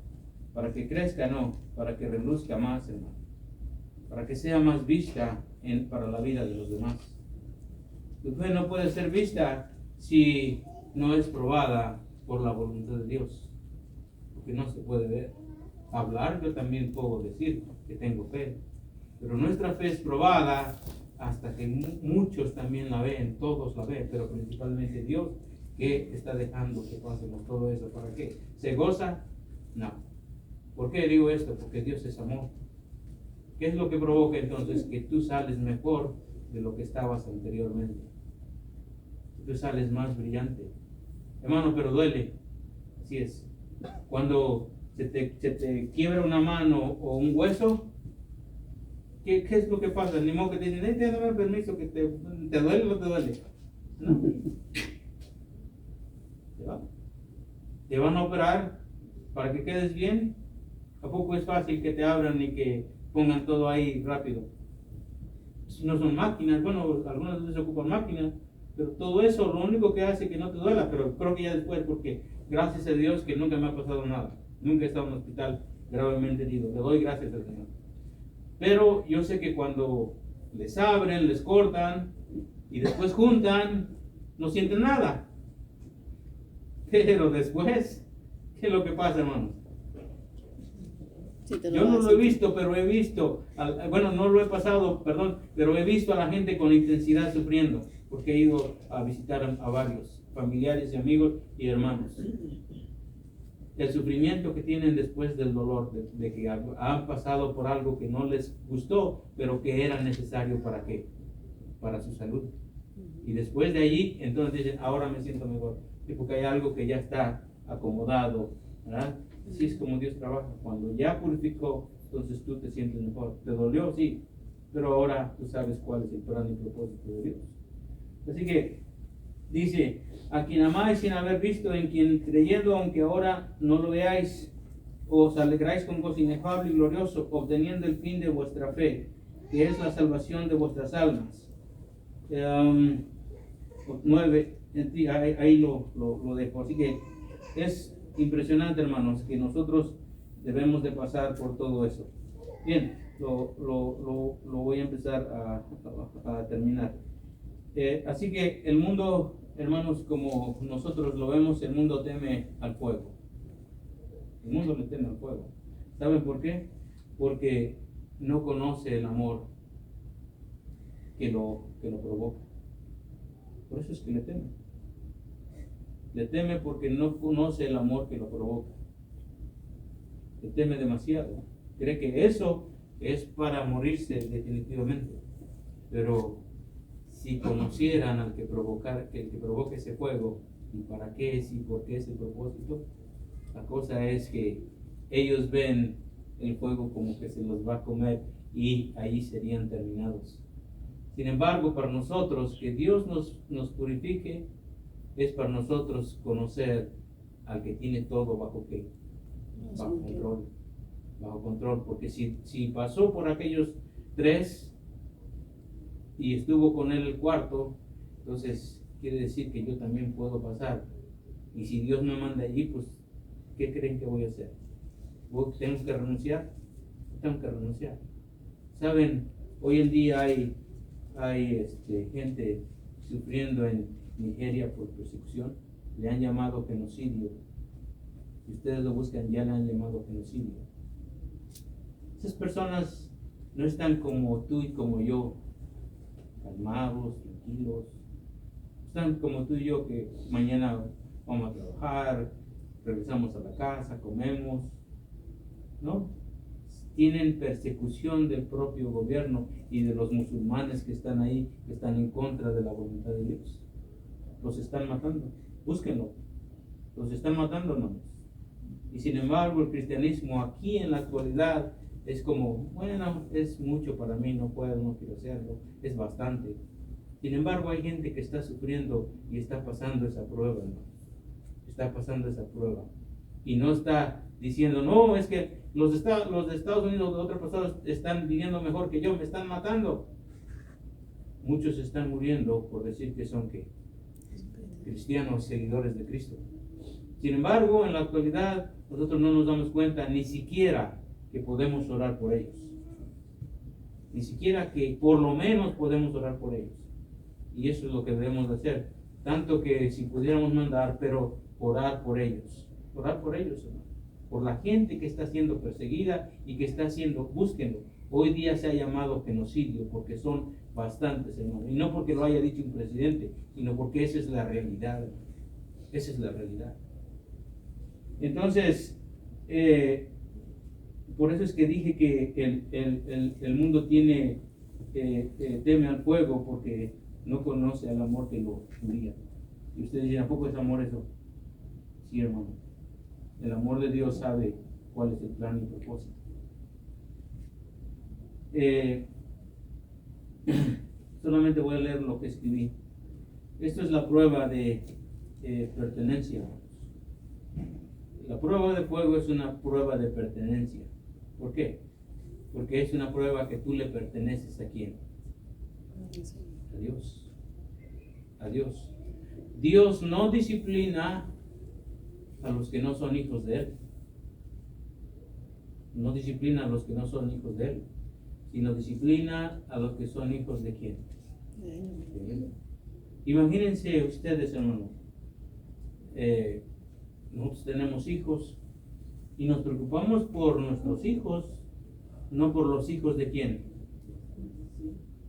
Para que crezca, no. Para que reluzca más, hermano. Para que sea más vista para la vida de los demás. Tu fe no puede ser vista si no es probada por la voluntad de Dios. Porque no se puede ver. Hablar, yo también puedo decir que tengo fe. Pero nuestra fe es probada hasta que muchos también la ven, todos la ven, pero principalmente Dios, que está dejando que pasemos todo eso. ¿Para qué? ¿Se goza? No. ¿Por qué digo esto? Porque Dios es amor. ¿Qué es lo que provoca entonces? Que tú sales mejor de lo que estabas anteriormente. Tú sales más brillante. Hermano, pero duele. Así es. Cuando se te quiebra una mano o un hueso, ¿qué es lo que pasa? Ni modo que te dicen, te dan el permiso, que te duele o no te duele. No. Te van a operar para que quedes bien. ¿A poco es fácil que te abran y que pongan todo ahí rápido? No son máquinas, bueno, algunas veces se ocupan máquinas, pero todo eso lo único que hace es que no te duela, pero creo que ya después, porque gracias a Dios que nunca me ha pasado nada. Nunca he estado en un hospital gravemente herido. Le doy gracias al Señor. Pero yo sé que cuando les abren, les cortan y después juntan, no sienten nada. Pero después, ¿qué es lo que pasa, hermanos? Sí, Yo no lo he visto, pero he visto, bueno, no lo he pasado, perdón, pero he visto a la gente con intensidad sufriendo, porque he ido a visitar a varios familiares y amigos y hermanos. El sufrimiento que tienen después del dolor, de que han pasado por algo que no les gustó, pero que era necesario ¿para qué? Para su salud. Y después de allí, entonces dicen, ahora me siento mejor. Sí, porque hay algo que ya está acomodado, ¿verdad? Así es como Dios trabaja. Cuando ya purificó, entonces tú te sientes mejor. ¿Te dolió? Sí. Pero ahora tú sabes cuál es el plan y propósito de Dios. Así que dice, a quien amáis sin haber visto, en quien creyendo, aunque ahora no lo veáis, os alegráis con gozo inefable y glorioso, obteniendo el fin de vuestra fe, que es la salvación de vuestras almas. 9, ahí lo dejo. Así que es impresionante, hermanos, que nosotros debemos de pasar por todo eso. Bien, lo voy a empezar a terminar. Así que el mundo, hermanos, como nosotros lo vemos, el mundo teme al fuego. El mundo le teme al fuego. ¿Saben por qué? Porque no conoce el amor que lo provoca. Por eso es que le teme. Le teme porque no conoce el amor que lo provoca. Le teme demasiado. Cree que eso es para morirse definitivamente. Pero si conocieran al que provoca ese fuego, y para qué es y por qué es el propósito, la cosa es que ellos ven el fuego como que se los va a comer y ahí serían terminados. Sin embargo, para nosotros, que Dios nos purifique, es para nosotros conocer al que tiene todo bajo qué, bajo control. Bajo control, porque si pasó por aquellos 3 y estuvo con él el cuarto, entonces quiere decir que yo también puedo pasar. Y si Dios me manda allí, pues, ¿qué creen que voy a hacer? ¿Tengo que renunciar? Tengo que renunciar. Saben, hoy en día hay gente sufriendo en Nigeria por persecución. Le han llamado genocidio. Si ustedes lo buscan, ya le han llamado genocidio. Esas personas no están como tú y como yo, calmados, tranquilos. Están como tú y yo, que mañana vamos a trabajar, regresamos a la casa, comemos. No, tienen persecución del propio gobierno y de los musulmanes que están ahí, que están en contra de la voluntad de Dios. Los están matando, búsquenlo. Los están matando, hermanos. Y sin embargo, el cristianismo aquí en la actualidad es como, bueno, es mucho para mí, no puedo, no quiero hacerlo, es bastante. Sin embargo, hay gente que está sufriendo y está pasando esa prueba, hermanos. Está pasando esa prueba. Y no está diciendo, no, es que los de Estados Unidos, de otros pasados, están viviendo mejor que yo, me están matando. Muchos están muriendo por decir que son ¿qué? Cristianos, seguidores de Cristo. Sin embargo, en la actualidad, nosotros no nos damos cuenta ni siquiera que podemos orar por ellos. Ni siquiera que por lo menos podemos orar por ellos. Y eso es lo que debemos de hacer. Tanto que si pudiéramos mandar, pero orar por ellos. Orar por ellos, hermano. Por la gente que está siendo perseguida y que está siendo, búsquenlo. Hoy día se ha llamado genocidio porque son bastantes, hermano. Y no porque lo haya dicho un presidente, sino porque esa es la realidad. Esa es la realidad. Entonces, por eso es que dije que el mundo teme al fuego porque no conoce al amor que lo guía. Y ustedes dirán, ¿a poco es amor eso? Sí, hermano. El amor de Dios sabe cuál es el plan y propósito. Solamente voy a leer lo que escribí. Esto es la prueba de pertenencia. La prueba de fuego es una prueba de pertenencia. ¿Por qué? Porque es una prueba que tú le perteneces a quién. A Dios. A Dios. Dios no disciplina a los que no son hijos de Él. No disciplina a los que no son hijos de Él, sino disciplina a los que son hijos de quién. De Él. Imagínense ustedes, hermano, nosotros tenemos hijos y nos preocupamos por nuestros hijos, no por los hijos de quién.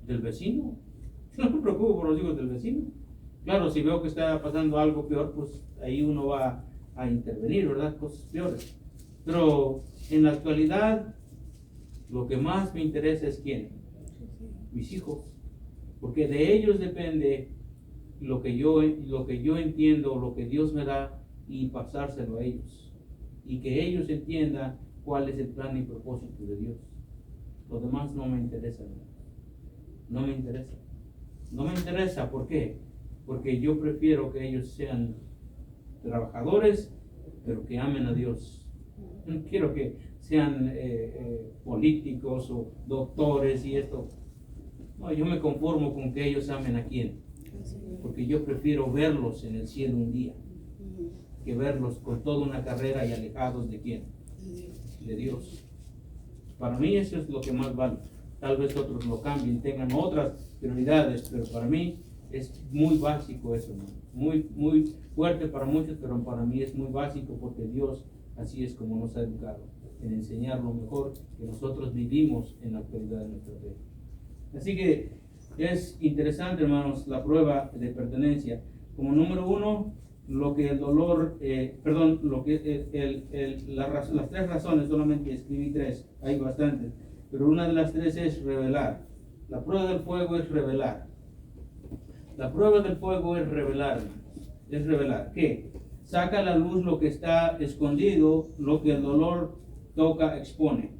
Del vecino. No me preocupo por los hijos del vecino. Claro, si veo que está pasando algo peor, pues ahí uno va a intervenir, ¿verdad? Cosas peores. Pero en la actualidad, lo que más me interesa es quién. Mis hijos. Porque de ellos depende lo que yo entiendo, lo que Dios me da, y pasárselo a ellos. Y que ellos entiendan cuál es el plan y propósito de Dios. Lo demás no me interesa. No me interesa. No me interesa, ¿por qué? Porque yo prefiero que ellos sean trabajadores, pero que amen a Dios. No quiero que sean políticos o doctores y esto. No, yo me conformo con que ellos amen a quién. Porque yo prefiero verlos en el cielo un día, que verlos con toda una carrera y alejados de quién. De Dios. Para mí eso es lo que más vale. Tal vez otros lo cambien, tengan otras prioridades, pero para mí es muy básico eso, ¿no? Muy fuerte para muchos, pero para mí es muy básico porque Dios así es como nos ha educado, en enseñar lo mejor que nosotros vivimos en la actualidad de nuestra fe. Así que es interesante, hermanos, la prueba de pertenencia. Como número uno, lo que el dolor, lo que las tres razones, solamente escribí tres, hay bastantes, pero una de las tres es revelar. La prueba del fuego es revelar. La prueba del fuego es revelar, es revelar. ¿Qué? Saca a la luz lo que está escondido, lo que el dolor toca, expone.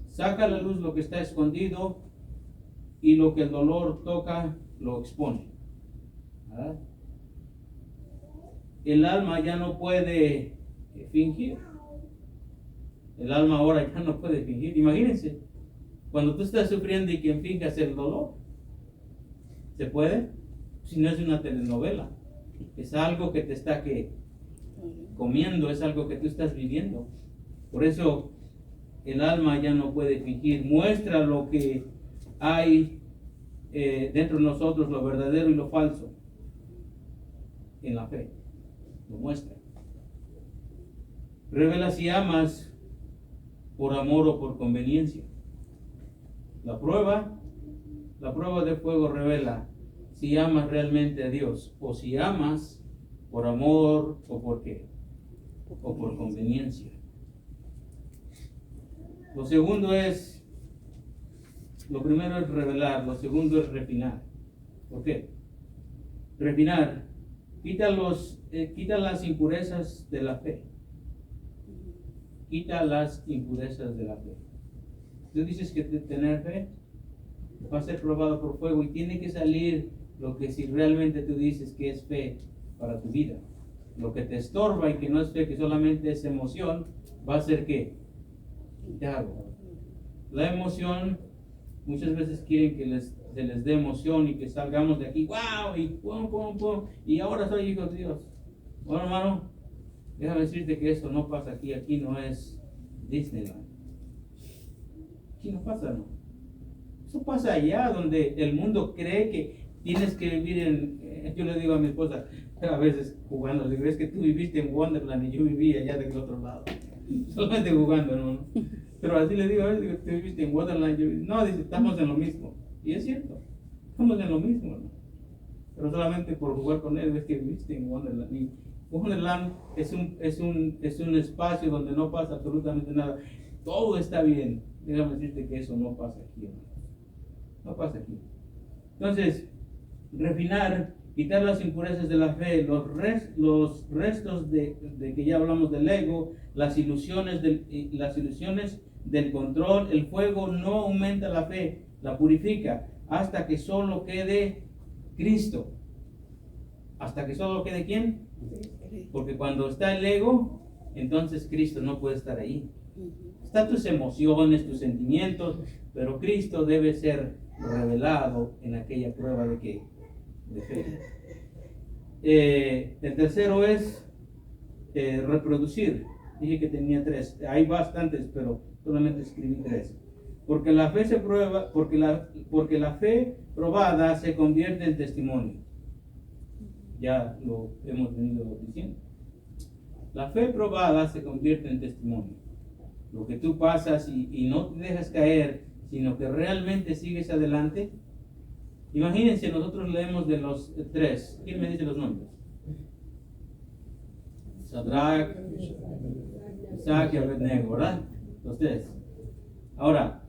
Saca a la luz lo que está escondido y lo que el dolor toca, lo expone. ¿Verdad? El alma ya no puede fingir. El alma ahora ya no puede fingir. Imagínense, cuando tú estás sufriendo y quien finjas el dolor, ¿se puede? Si no es una telenovela, es algo que te está comiendo, es algo que tú estás viviendo. Por eso el alma ya no puede fingir. Muestra lo que hay dentro de nosotros, lo verdadero y lo falso, en la fe. Lo muestra. Revela si amas por amor o por conveniencia. La prueba de fuego revela si amas realmente a Dios o si amas por amor o por qué, o por conveniencia. Lo primero es revelar, lo segundo es refinar. ¿Por qué? Refinar, quita las impurezas de la fe. Quita las impurezas de la fe. Tú dices que tener fe va a ser probado por fuego y tiene que salir lo que si realmente tú dices que es fe para tu vida. Lo que te estorba y que no es fe, que solamente es emoción, va a ser ¿qué? Quitarlo. La emoción, muchas veces quieren que se les dé emoción y que salgamos de aquí, wow, y pum, pum, pum, y ahora soy hijo de Dios. Bueno, hermano, déjame decirte que eso no pasa aquí. Aquí no es Disneyland. Aquí no pasa, no. Eso pasa allá donde el mundo cree que tienes que vivir yo le digo a mi esposa, a veces jugando, le digo, es que tú viviste en Wonderland y yo viví allá del otro lado. Solamente jugando, ¿no? Pero así le digo, a veces tú viviste en Wonderland, no, dice, estamos en lo mismo. Y es cierto, estamos en lo mismo, ¿no? Pero solamente por jugar con él es que viviste en Wonderland. Y Wonderland es un espacio donde no pasa absolutamente nada. Todo está bien. Déjame decirte que eso no pasa aquí, hermano. No pasa aquí. Entonces, refinar, quitar las impurezas de la fe, los restos de que ya hablamos del ego, las ilusiones del control. El fuego no aumenta la fe, la purifica, hasta que solo quede Cristo. ¿Hasta que solo quede quién? Porque cuando está el ego, entonces Cristo no puede estar ahí. Están tus emociones, tus sentimientos, pero Cristo debe ser revelado en aquella prueba de fe. El tercero es reproducir. Dije que tenía tres. Hay bastantes, pero solamente escribí tres. Porque la fe se prueba, porque la fe probada se convierte en testimonio. Ya lo hemos venido diciendo. La fe probada se convierte en testimonio. Lo que tú pasas y no te dejas caer, sino que realmente sigues adelante. Imagínense, nosotros leemos de los tres. ¿Quién me dice los nombres? Sadrach, Mesach y Abednego, ¿verdad? Los tres. Ahora,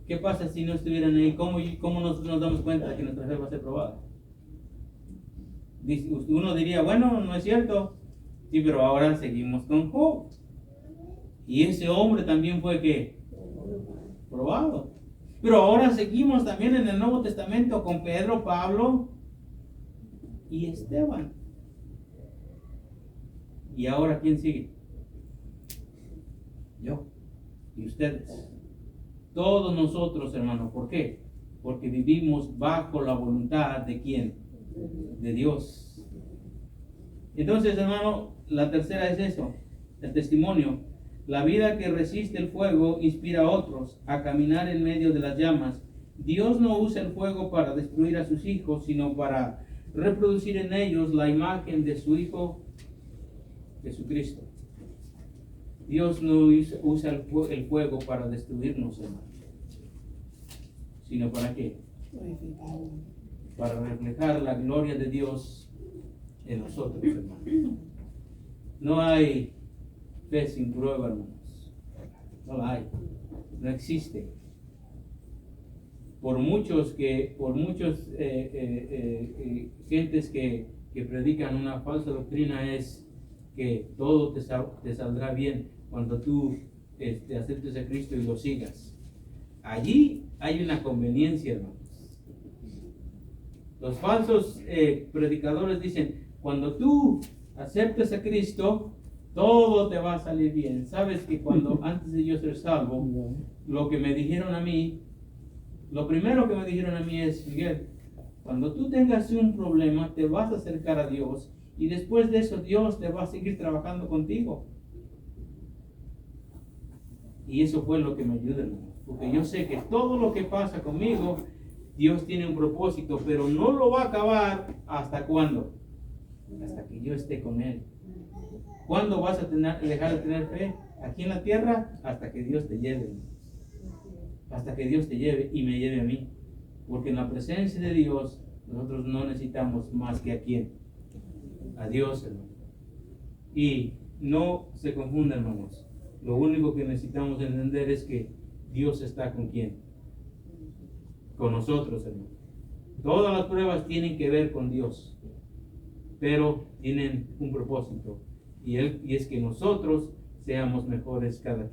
¿qué pasa si no estuvieran ahí? ¿Cómo nos damos cuenta de que nuestra fe va a ser probada? Uno diría, bueno, no es cierto. Sí, pero ahora seguimos con Job. Y ese hombre también fue ¿qué? Probado. Pero ahora seguimos también en el Nuevo Testamento con Pedro, Pablo y Esteban. ¿Y ahora quién sigue? Yo y ustedes. Todos nosotros, hermanos. ¿Por qué? Porque vivimos bajo la voluntad de ¿quién? De Dios. Entonces, hermano, la tercera es eso, el testimonio. La vida que resiste el fuego inspira a otros a caminar en medio de las llamas. Dios no usa el fuego para destruir a sus hijos, sino para reproducir en ellos la imagen de su Hijo Jesucristo. Dios no usa el fuego para destruirnos, hermano, sino para ¿qué? para reflejar la gloria de Dios en nosotros, hermanos. No hay fe sin prueba, hermanos. No la hay. No existe. Por muchos gentes que predican una falsa doctrina es que todo te saldrá bien cuando tú aceptes a Cristo y lo sigas. Allí hay una conveniencia, hermanos. Los falsos predicadores dicen, cuando tú aceptes a Cristo, todo te va a salir bien. Sabes que cuando antes de yo ser salvo, lo que me dijeron a mí, lo primero que me dijeron a mí es, Miguel, cuando tú tengas un problema, te vas a acercar a Dios y después de eso Dios te va a seguir trabajando contigo. Y eso fue lo que me ayudó, hermano, porque yo sé que todo lo que pasa conmigo, Dios tiene un propósito, pero no lo va a acabar hasta cuándo, hasta que yo esté con Él. ¿Cuándo vas a dejar de tener fe? Aquí en la tierra, hasta que Dios te lleve, hasta que Dios te lleve y me lleve a mí, porque en la presencia de Dios nosotros no necesitamos más que a quién, a Dios, hermano. Y no se confundan, hermanos. Lo único que necesitamos entender es que Dios está con quién, con nosotros, hermano. Todas las pruebas tienen que ver con Dios, pero tienen un propósito, y es que nosotros seamos mejores cada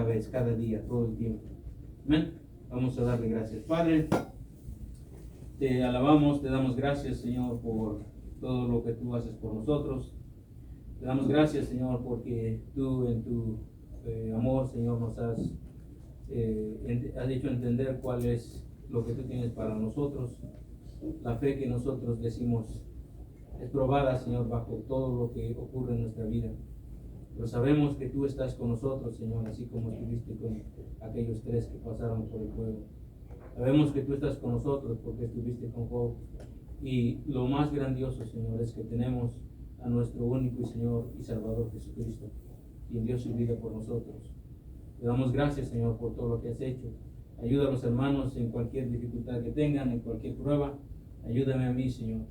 vez, cada día, todo el tiempo. Amén. Vamos a darle gracias. Padre, te alabamos, te damos gracias, Señor, por todo lo que tú haces por nosotros. Te damos gracias, Señor, porque tú en tu amor, Señor, nos has hecho entender cuál es lo que tú tienes para nosotros. La fe que nosotros decimos es probada, Señor, bajo todo lo que ocurre en nuestra vida. Pero sabemos que tú estás con nosotros, Señor, así como estuviste con aquellos 3 que pasaron por el fuego. Sabemos que tú estás con nosotros porque estuviste con Job. Y lo más grandioso, Señor, es que tenemos a nuestro único y Señor y Salvador Jesucristo, quien dio su vida por nosotros. Te damos gracias, Señor, por todo lo que has hecho. Ayuda a los hermanos en cualquier dificultad que tengan, en cualquier prueba. Ayúdame a mí, Señor.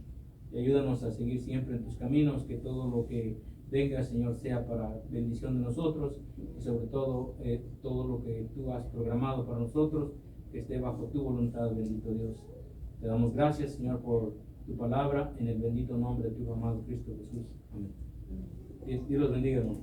Y ayúdanos a seguir siempre en tus caminos, que todo lo que venga, Señor, sea para bendición de nosotros y sobre todo todo lo que tú has programado para nosotros, que esté bajo tu voluntad, bendito Dios. Te damos gracias, Señor, por tu palabra, en el bendito nombre de tu amado Cristo Jesús. Amén. Dios los bendiga, hermano.